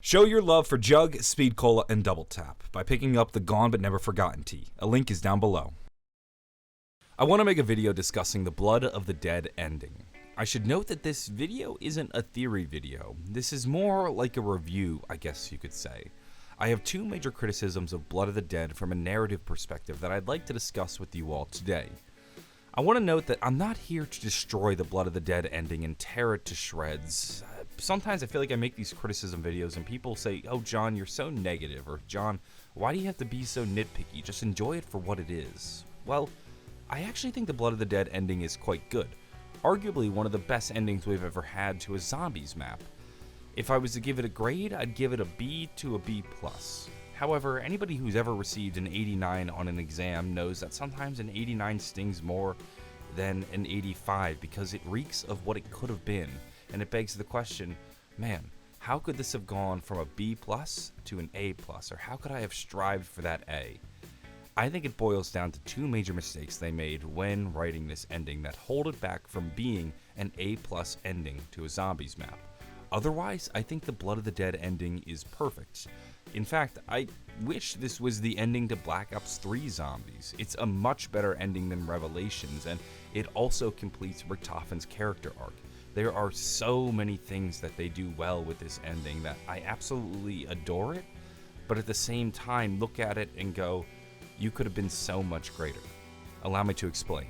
Show your love for Jug, Speed Cola, and Double Tap by picking up the Gone But Never Forgotten tea. A link is down below. I want to make a video discussing the Blood of the Dead ending. I should note that this video isn't a theory video. This is more like a review, I guess you could say. I have two major criticisms of Blood of the Dead from a narrative perspective that I'd like to discuss with you all today. I want to note that I'm not here to destroy the Blood of the Dead ending and tear it to shreds. Sometimes I feel like I make these criticism videos and people say, "Oh John, you're so negative," or "John, why do you have to be so nitpicky? Just enjoy it for what it is." Well, I actually think the Blood of the Dead ending is quite good. Arguably one of the best endings we've ever had to a zombies map. If I was to give it a grade, I'd give it a B to a B+. However, anybody who's ever received an 89 on an exam knows that sometimes an 89 stings more than an 85 because it reeks of what it could have been. And it begs the question, man, how could this have gone from a B+ to an A+, or how could I have strived for that A? I think it boils down to two major mistakes they made when writing this ending that hold it back from being an A+ ending to a zombies map. Otherwise, I think the Blood of the Dead ending is perfect. In fact, I wish this was the ending to Black Ops 3 Zombies. It's a much better ending than Revelations, and it also completes Richtofen's character arc. There are so many things that they do well with this ending that I absolutely adore it, but at the same time look at it and go, you could have been so much greater. Allow me to explain.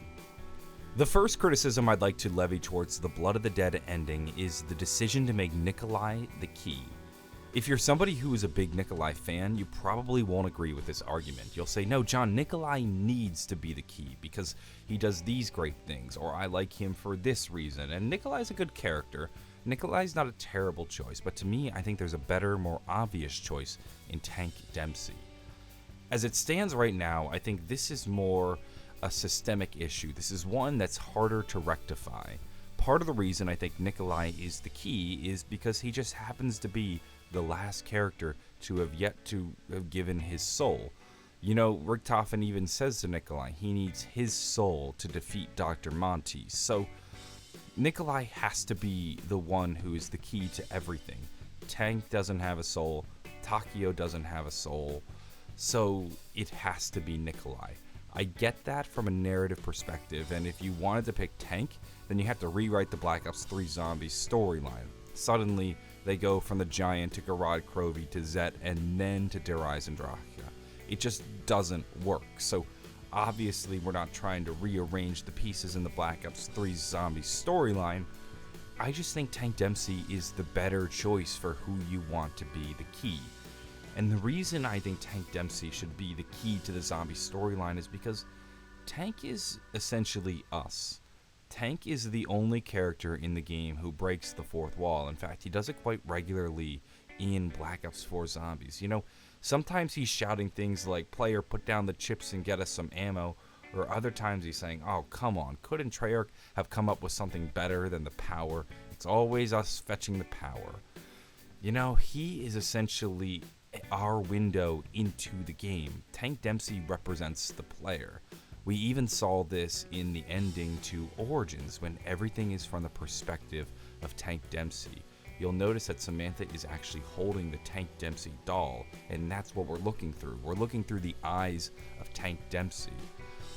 The first criticism I'd like to levy towards the Blood of the Dead ending is the decision to make Nikolai the key. If you're somebody who is a big Nikolai fan, you probably won't agree with this argument. You'll say, no, John, Nikolai needs to be the key because he does these great things, or I like him for this reason, and Nikolai's a good character. Nikolai's not a terrible choice, but to me, I think there's a better, more obvious choice in Tank Dempsey. As it stands right now, I think this is more a systemic issue. This is one that's harder to rectify. Part of the reason I think Nikolai is the key is because he just happens to be the last character to have yet to have given his soul. You know, Richtofen even says to Nikolai he needs his soul to defeat Dr. Monty. So Nikolai has to be the one who is the key to everything. Tank doesn't have a soul. Takeo doesn't have a soul. So it has to be Nikolai. I get that from a narrative perspective, and if you wanted to pick Tank, then you have to rewrite the Black Ops 3 Zombies storyline. Suddenly, they go from the Giant to Garad Krovi to Zet and then to Der Eisendrache. It just doesn't work. So obviously we're not trying to rearrange the pieces in the Black Ops 3 Zombies storyline. I just think Tank Dempsey is the better choice for who you want to be the key. And the reason I think Tank Dempsey should be the key to the zombie storyline is because Tank is essentially us. Tank is the only character in the game who breaks the fourth wall. In fact, he does it quite regularly in Black Ops 4 Zombies. You know, sometimes he's shouting things like, "Player, put down the chips and get us some ammo," or other times he's saying, "Oh, come on, couldn't Treyarch have come up with something better than the power? It's always us fetching the power." You know, he is essentially our window into the game. Tank Dempsey represents the player. We even saw this in the ending to Origins when everything is from the perspective of Tank Dempsey. You'll notice that Samantha is actually holding the Tank Dempsey doll, and that's what we're looking through. We're looking through the eyes of Tank Dempsey.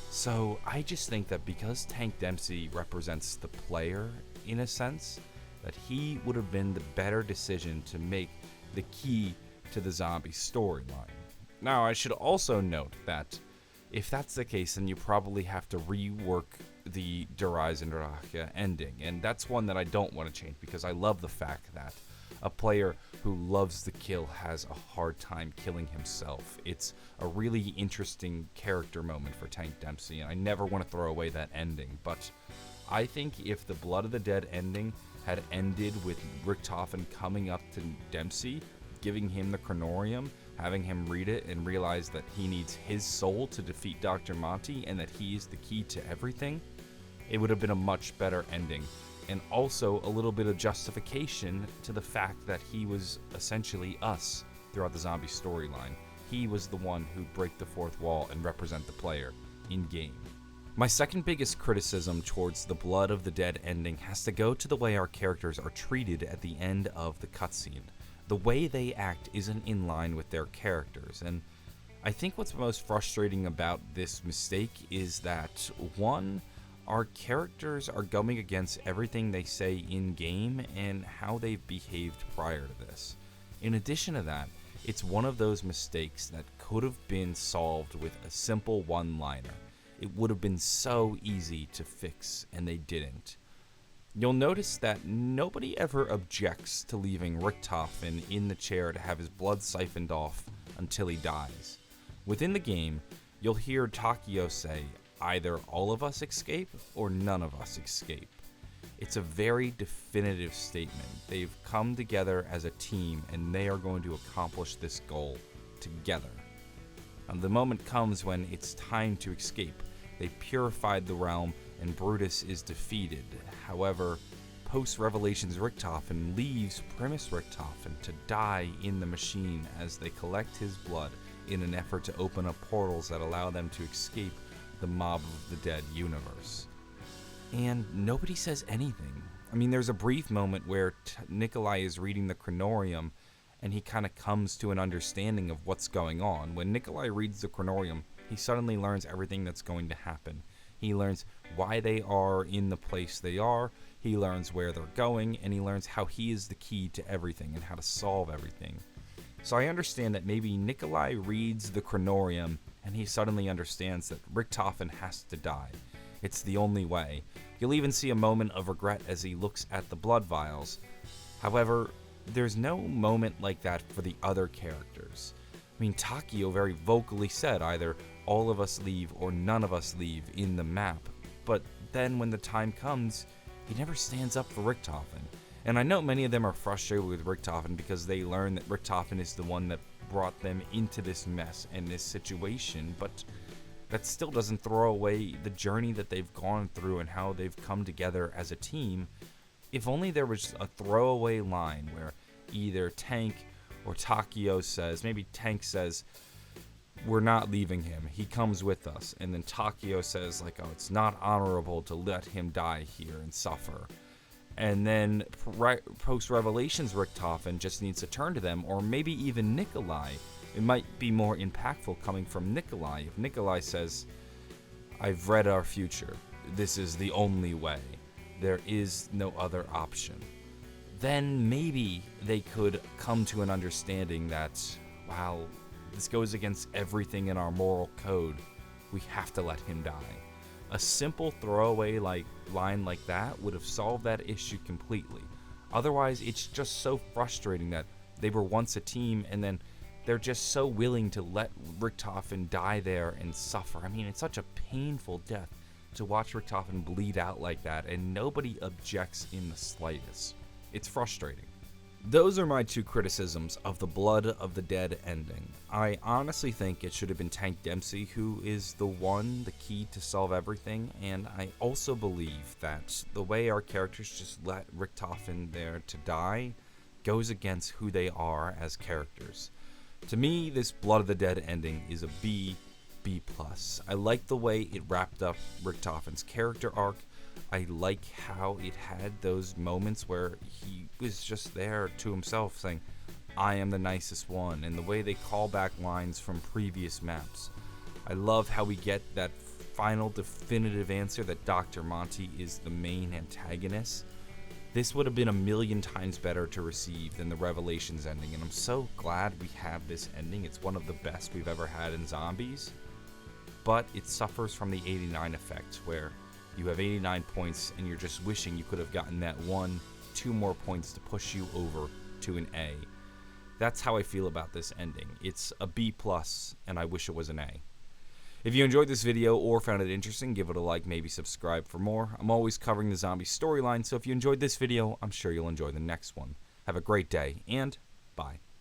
So I just think that because Tank Dempsey represents the player in a sense, that he would have been the better decision to make the key to the zombie storyline. Now, I should also note that if that's the case, then you probably have to rework the Der Eisendrache ending, and that's one that I don't want to change because I love the fact that a player who loves the kill has a hard time killing himself. It's a really interesting character moment for Tank Dempsey, and I never want to throw away that ending, but I think if the Blood of the Dead ending had ended with Richtofen coming up to Dempsey, giving him the Chronorium, having him read it and realize that he needs his soul to defeat Dr. Monty and that he is the key to everything, it would have been a much better ending. And also a little bit of justification to the fact that he was essentially us throughout the zombie storyline. He was the one who'd break the fourth wall and represent the player in-game. My second biggest criticism towards the Blood of the Dead ending has to go to the way our characters are treated at the end of the cutscene. The way they act isn't in line with their characters, and I think what's most frustrating about this mistake is that, one, our characters are going against everything they say in-game and how they've behaved prior to this. In addition to that, it's one of those mistakes that could have been solved with a simple one-liner. It would have been so easy to fix, and they didn't. You'll notice that nobody ever objects to leaving Richtofen in the chair to have his blood siphoned off until he dies. Within the game, you'll hear Takeo say, either all of us escape or none of us escape. It's a very definitive statement. They've come together as a team and they are going to accomplish this goal together. And the moment comes when it's time to escape. They purified the realm and Brutus is defeated. However, post-Revelations Richtofen leaves Primus Richtofen to die in the machine as they collect his blood in an effort to open up portals that allow them to escape the Mob of the Dead universe. And nobody says anything. I mean, there's a brief moment where Nikolai is reading the Chronorium and he kind of comes to an understanding of what's going on. When Nikolai reads the Chronorium, he suddenly learns everything that's going to happen. He learns why they are in the place they are, he learns where they're going, and he learns how he is the key to everything and how to solve everything. So I understand that maybe Nikolai reads the Chronorium and he suddenly understands that Richtofen has to die. It's the only way. You'll even see a moment of regret as he looks at the blood vials. However, there's no moment like that for the other characters. I mean, Takeo very vocally said either all of us leave or none of us leave in the map, but then when the time comes, he never stands up for Richtofen. And I know many of them are frustrated with Richtofen because they learn that Richtofen is the one that brought them into this mess and this situation, but that still doesn't throw away the journey that they've gone through and how they've come together as a team. If only there was a throwaway line where either Tank or Takeo says, maybe Tank says, we're not leaving him, he comes with us, and then Takeo says like, oh, it's not honorable to let him die here and suffer. And then post-Revelations Richtofen just needs to turn to them, or maybe even Nikolai. It might be more impactful coming from Nikolai if Nikolai says, I've read our future. This is the only way. There is no other option. Then maybe they could come to an understanding that, wow, this goes against everything in our moral code. We have to let him die. A simple throwaway line like that would have solved that issue completely. Otherwise, it's just so frustrating that they were once a team and then they're just so willing to let Richtofen die there and suffer. I mean, it's such a painful death to watch Richtofen bleed out like that, and nobody objects in the slightest. It's frustrating. Those are my two criticisms of the Blood of the Dead ending. I honestly think it should have been Tank Dempsey who is the key to solve everything, and I also believe that the way our characters just let Richtofen there to die goes against who they are as characters. To me, this Blood of the Dead ending is a B+. I like the way it wrapped up Richtofen's character arc. I like how it had those moments where he was just there to himself saying, I am the nicest one, and the way they call back lines from previous maps. I love how we get that final definitive answer that Dr. Monty is the main antagonist. This would have been a million times better to receive than the Revelations ending, and I'm so glad we have this ending. It's one of the best we've ever had in zombies, but it suffers from the 89 effect, where you have 89 points and you're just wishing you could have gotten that 1-2 more points to push you over to an A. That's how I feel about this ending. It's a B+, and I wish it was an A. If you enjoyed this video or found it interesting, give it a like, maybe subscribe for more. I'm always covering the zombie storyline, so if you enjoyed this video, I'm sure you'll enjoy the next one. Have a great day, and bye.